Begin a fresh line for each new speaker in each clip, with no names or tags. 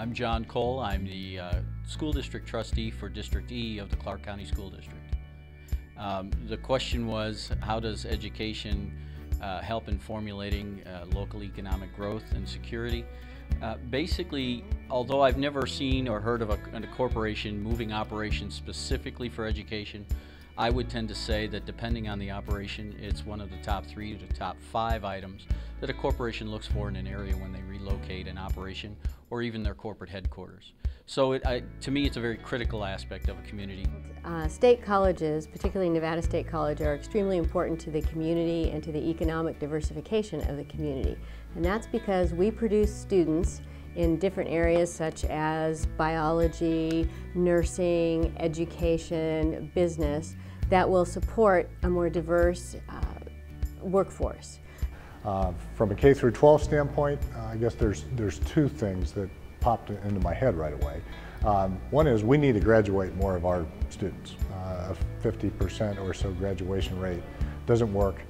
I'm John Cole. I'm the school district trustee for District E of the Clark County School District. The question was, how does education help in formulating local economic growth and security? Basically, although I've never seen or heard of a corporation moving operations specifically for education, I would tend to say that depending on the operation, it's one of the top 3 to top 5 items that a corporation looks for in an area when they relocate an operation or even their corporate headquarters. So to me, it's a very critical aspect of a community.
State colleges, particularly Nevada State College, are extremely important to the community and to the economic diversification of the community. And that's because we produce students in different areas such as biology, nursing, education, business, that will support a more diverse workforce.
From a K through 12 standpoint, I guess there's 2 things that popped into my head right away. One is we need to graduate more of our students. A 50% or so graduation rate doesn't work.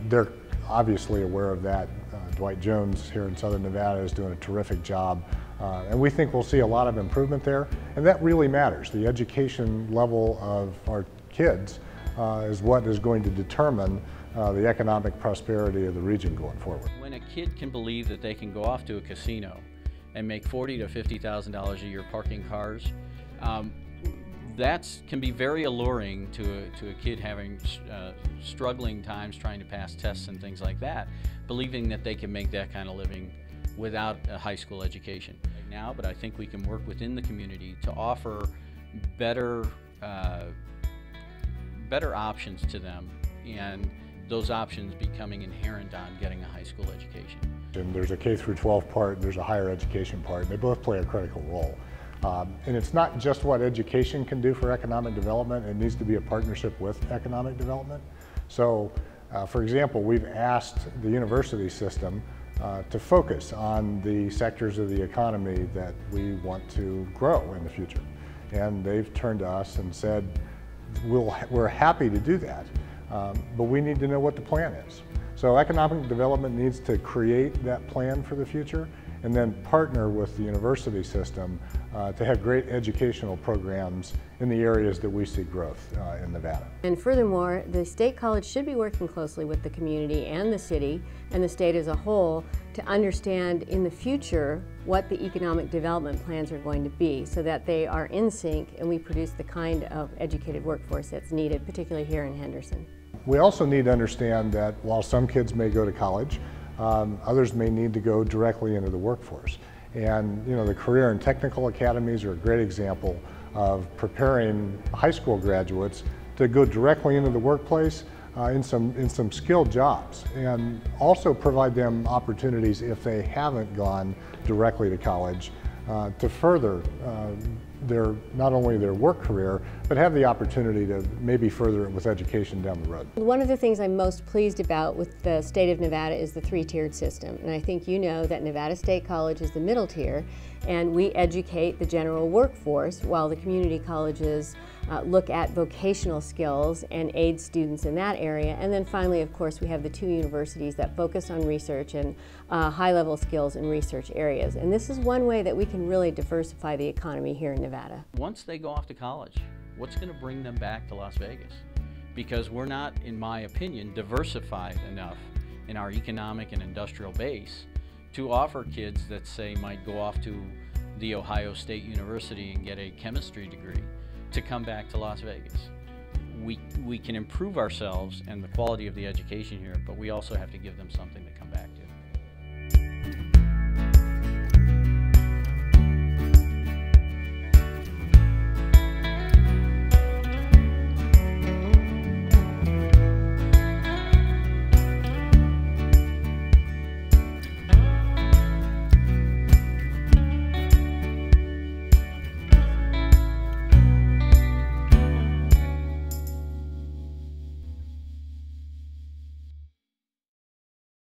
They're obviously aware of that. Dwight Jones here in Southern Nevada is doing a terrific job. And we think we'll see a lot of improvement there. And that really matters. The education level of our kids is what is going to determine the economic prosperity of the region going forward.
When a kid can believe that they can go off to a casino and make $40,000 to $50,000 a year parking cars, that can be very alluring to a kid having struggling times trying to pass tests and things like that, believing that they can make that kind of living without a high school education right now. But I think we can work within the community to offer better options to them, and those options becoming inherent on getting a high school education.
And there's a K through 12 part, there's a higher education part. They both play a critical role. And it's not just what education can do for economic development, it needs to be a partnership with economic development. So, for example, we've asked the university system to focus on the sectors of the economy that we want to grow in the future. And they've turned to us and said, we're happy to do that, but we need to know what the plan is. So economic development needs to create that plan for the future and then partner with the university system to have great educational programs in the areas that we see growth in Nevada.
And furthermore, the State College should be working closely with the community and the city and the state as a whole to understand in the future what the economic development plans are going to be, so that they are in sync and we produce the kind of educated workforce that's needed, particularly here in Henderson.
We also need to understand that while some kids may go to college, others may need to go directly into the workforce. And you know, the career and technical academies are a great example of preparing high school graduates to go directly into the workplace in some skilled jobs, and also provide them opportunities if they haven't gone directly to college to further not only their work career, but have the opportunity to maybe further it with education down the road.
One of the things I'm most pleased about with the state of Nevada is the 3-tiered system. And I think you know that Nevada State College is the middle tier, and we educate the general workforce while the community colleges look at vocational skills and aid students in that area. And then finally, of course, we have the 2 universities that focus on research and high-level skills in research areas. And this is one way that we can really diversify the economy here in Nevada.
Once they go off to college, what's going to bring them back to Las Vegas? Because we're not, in my opinion, diversified enough in our economic and industrial base to offer kids that, say, might go off to the Ohio State University and get a chemistry degree to come back to Las Vegas. We can improve ourselves and the quality of the education here, but we also have to give them something to come back.